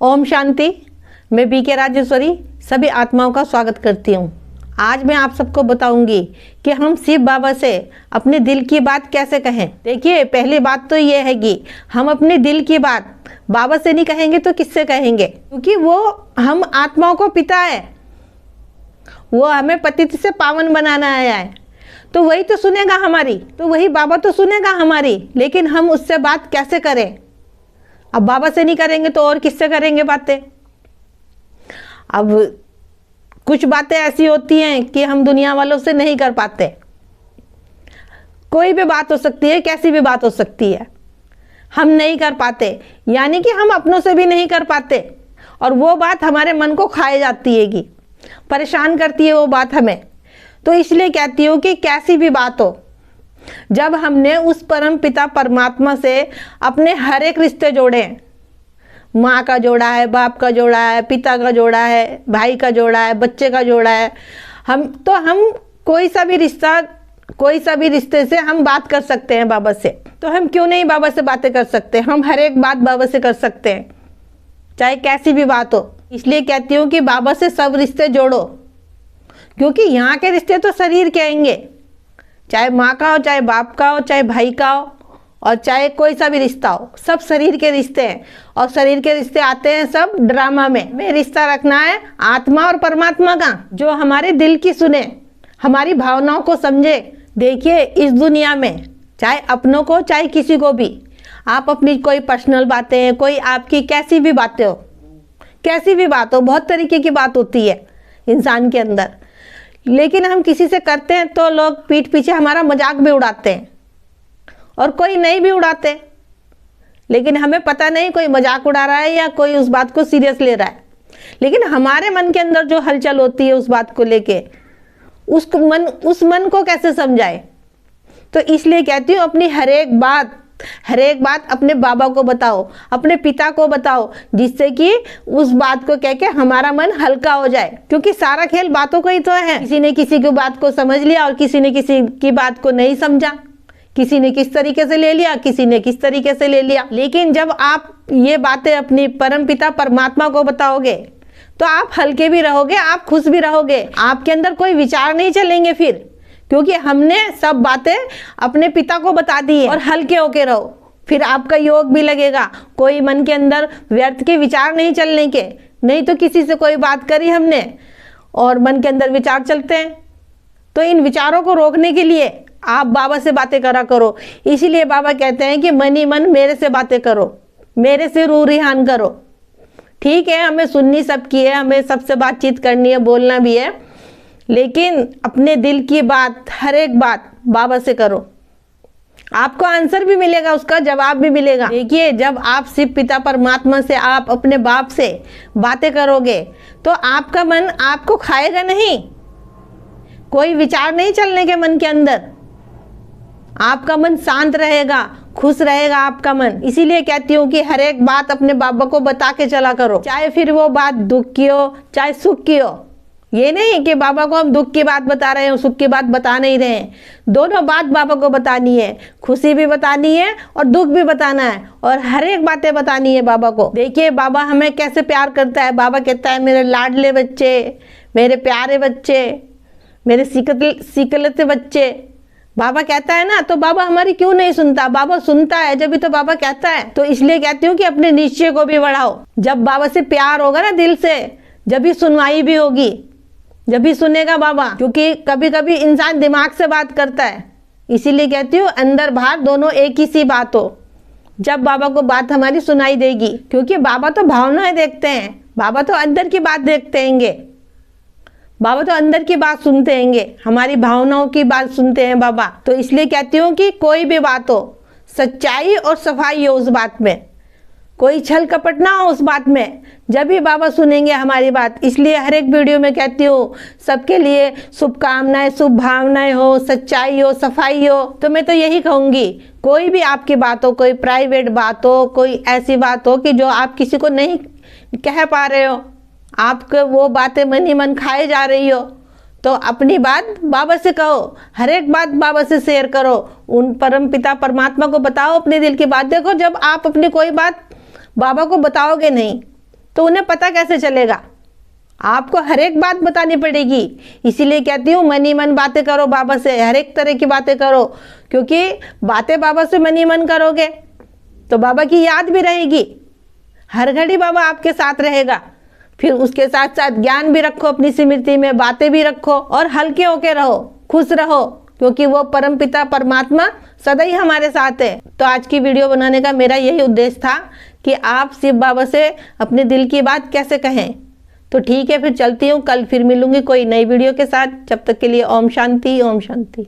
ओम शांति। मैं बीके राजेश्वरी सभी आत्माओं का स्वागत करती हूँ। आज मैं आप सबको बताऊंगी कि हम शिव बाबा से अपने दिल की बात कैसे कहें। देखिए, पहली बात तो ये है कि हम अपने दिल की बात बाबा से नहीं कहेंगे तो किससे कहेंगे, क्योंकि वो हम आत्माओं को पिता है, वो हमें पतित से पावन बनाना आया है, तो वही तो सुनेगा हमारी, तो वही बाबा तो सुनेगा हमारी। लेकिन हम उससे बात कैसे करें? अब बाबा से नहीं करेंगे तो और किससे करेंगे बातें? अब कुछ बातें ऐसी होती हैं कि हम दुनिया वालों से नहीं कर पाते। कोई भी बात हो सकती है, कैसी भी बात हो सकती है, हम नहीं कर पाते, यानी कि हम अपनों से भी नहीं कर पाते। और वो बात हमारे मन को खाए जाती है, कि परेशान करती है वो बात हमें। तो इसलिए कहती हूँ कि कैसी भी बात हो, जब हमने उस परम पिता परमात्मा से अपने हर एक रिश्ते जोड़े हैं, माँ का जोड़ा है, बाप का जोड़ा है, पिता का जोड़ा है, भाई का जोड़ा है, बच्चे का जोड़ा है, हम कोई सा भी रिश्ते से हम बात कर सकते हैं बाबा से। तो हम क्यों नहीं बाबा से बातें कर सकते? हम हर एक बात बाबा से कर सकते हैं, चाहे कैसी भी बात हो। इसलिए कहती हूँ कि बाबा से सब रिश्ते जोड़ो, क्योंकि यहाँ के रिश्ते तो शरीर के आएंगे, चाहे माँ का हो, चाहे बाप का हो, चाहे भाई का हो, और चाहे कोई सा भी रिश्ता हो, सब शरीर के रिश्ते हैं। और शरीर के रिश्ते आते हैं सब ड्रामा में रिश्ता रखना है आत्मा और परमात्मा का, जो हमारे दिल की सुने, हमारी भावनाओं को समझे। देखिए, इस दुनिया में चाहे अपनों को चाहे किसी को भी, आप अपनी कोई पर्सनल बातें, कोई आपकी कैसी भी बातें हो, कैसी भी बात हो, बहुत तरीके की बात होती है इंसान के अंदर। लेकिन हम किसी से करते हैं तो लोग पीठ पीछे हमारा मजाक भी उड़ाते हैं, और कोई नहीं भी उड़ाते, लेकिन हमें पता नहीं कोई मजाक उड़ा रहा है या कोई उस बात को सीरियस ले रहा है। लेकिन हमारे मन के अंदर जो हलचल होती है उस बात को लेके, उस मन को कैसे समझाए? तो इसलिए कहती हूँ, अपनी हर एक बात अपने बाबा को बताओ, अपने पिता को बताओ, जिससे कि उस बात को कह के हमारा मन हल्का हो जाए। क्योंकि सारा खेल बातों का ही तो है। किसी ने किसी की बात को समझ लिया और किसी ने किसी की बात को नहीं समझा, किसी ने किस तरीके से ले लिया, किसी ने किस तरीके से ले लिया। लेकिन जब आप ये बातें अपनी परम पिता परमात्मा को बताओगे तो आप हल्के भी रहोगे, आप खुश भी रहोगे, आपके अंदर कोई विचार नहीं चलेंगे फिर, क्योंकि हमने सब बातें अपने पिता को बता दी है। और हल्के होके रहो, फिर आपका योग भी लगेगा, कोई मन के अंदर व्यर्थ के विचार नहीं चलने के। नहीं तो किसी से कोई बात करी हमने और मन के अंदर विचार चलते हैं, तो इन विचारों को रोकने के लिए आप बाबा से बातें करा करो। इसीलिए बाबा कहते हैं कि मन ही मन मेरे से बातें करो, मेरे से रूह रिहान करो। ठीक है, हमें सुननी सबकी है, हमें सबसे बातचीत करनी है, बोलना भी है, लेकिन अपने दिल की बात, हर एक बात बाबा से करो। आपको आंसर भी मिलेगा, उसका जवाब भी मिलेगा। देखिए, जब आप शिव पिता परमात्मा से, आप अपने बाप से बातें करोगे तो आपका मन आपको खाएगा नहीं, कोई विचार नहीं चलने के मन के अंदर, आपका मन शांत रहेगा, खुश रहेगा आपका मन। इसीलिए कहती हूँ कि हर एक बात अपने बाबा को बता के चला करो, चाहे फिर वो बात दुख की हो चाहे सुख की हो। ये नहीं कि बाबा को हम दुख की बात बता रहे हैं, सुख की बात बता नहीं रहे हैं। दोनों बात बाबा को बतानी है, खुशी भी बतानी है और दुख भी बताना है, और हर एक बातें बतानी है बाबा को। देखिए, बाबा हमें कैसे प्यार करता है। बाबा कहता है, मेरे लाडले बच्चे, मेरे प्यारे बच्चे, मेरे सीकलते बच्चे, बाबा कहता है ना। तो बाबा हमारी क्यों नहीं सुनता? बाबा सुनता है, जब भी तो बाबा कहता है। तो इसलिए कहती हूँ कि अपने निश्चय को भी बढ़ाओ। जब बाबा से प्यार होगा ना दिल से, जब भी सुनवाई भी होगी, जब भी सुनेगा बाबा। क्योंकि कभी कभी इंसान दिमाग से बात करता है, इसीलिए कहती हूँ अंदर बाहर दोनों एक ही सी बात हो, जब बाबा को बात हमारी सुनाई देगी। क्योंकि बाबा तो भावनाएं देखते हैं, बाबा तो अंदर की बात देखते हैंगे, बाबा तो अंदर की बात सुनते हैंगे, हमारी भावनाओं की बात सुनते हैं बाबा। तो इसलिए कहती हूँ कि कोई भी बात हो, सच्चाई और सफाई हो उस बात में, कोई छल कपट ना हो उस बात में, जब भी बाबा सुनेंगे हमारी बात। इसलिए हर एक वीडियो में कहती हूँ, सबके लिए शुभकामनाएं, शुभ भावनाएं हो, सच्चाई हो, सफाई हो। तो मैं तो यही कहूँगी, कोई भी आपकी बात हो, कोई प्राइवेट बात हो, कोई ऐसी बात हो कि जो आप किसी को नहीं कह पा रहे हो, आपको वो बातें मन ही मन खाए जा रही हो, तो अपनी बात बाबा से कहो, हर एक बात बाबा से शेयर करो, उन परम पिता परमात्मा को बताओ अपने दिल की बात। देखो, जब आप अपनी कोई बात बाबा को बताओगे नहीं तो उन्हें पता कैसे चलेगा? आपको हर एक बात बतानी पड़ेगी। इसीलिए कहती हूँ मन ही मन बातें करो बाबा से, हर एक तरह की बातें करो, क्योंकि बातें बाबा से मन ही मन करोगे तो बाबा की याद भी रहेगी, हर घड़ी बाबा आपके साथ रहेगा। फिर उसके साथ साथ ज्ञान भी रखो अपनी स्मृति में, बातें भी रखो और हल्के होके रहो, खुश रहो, क्योंकि वो परमपिता परमात्मा सदा ही हमारे साथ है। तो आज की वीडियो बनाने का मेरा यही उद्देश्य था कि आप शिव बाबा से अपने दिल की बात कैसे कहें। तो ठीक है, फिर चलती हूँ, कल फिर मिलूंगी कोई नई वीडियो के साथ। जब तक के लिए ओम शांति, ओम शांति।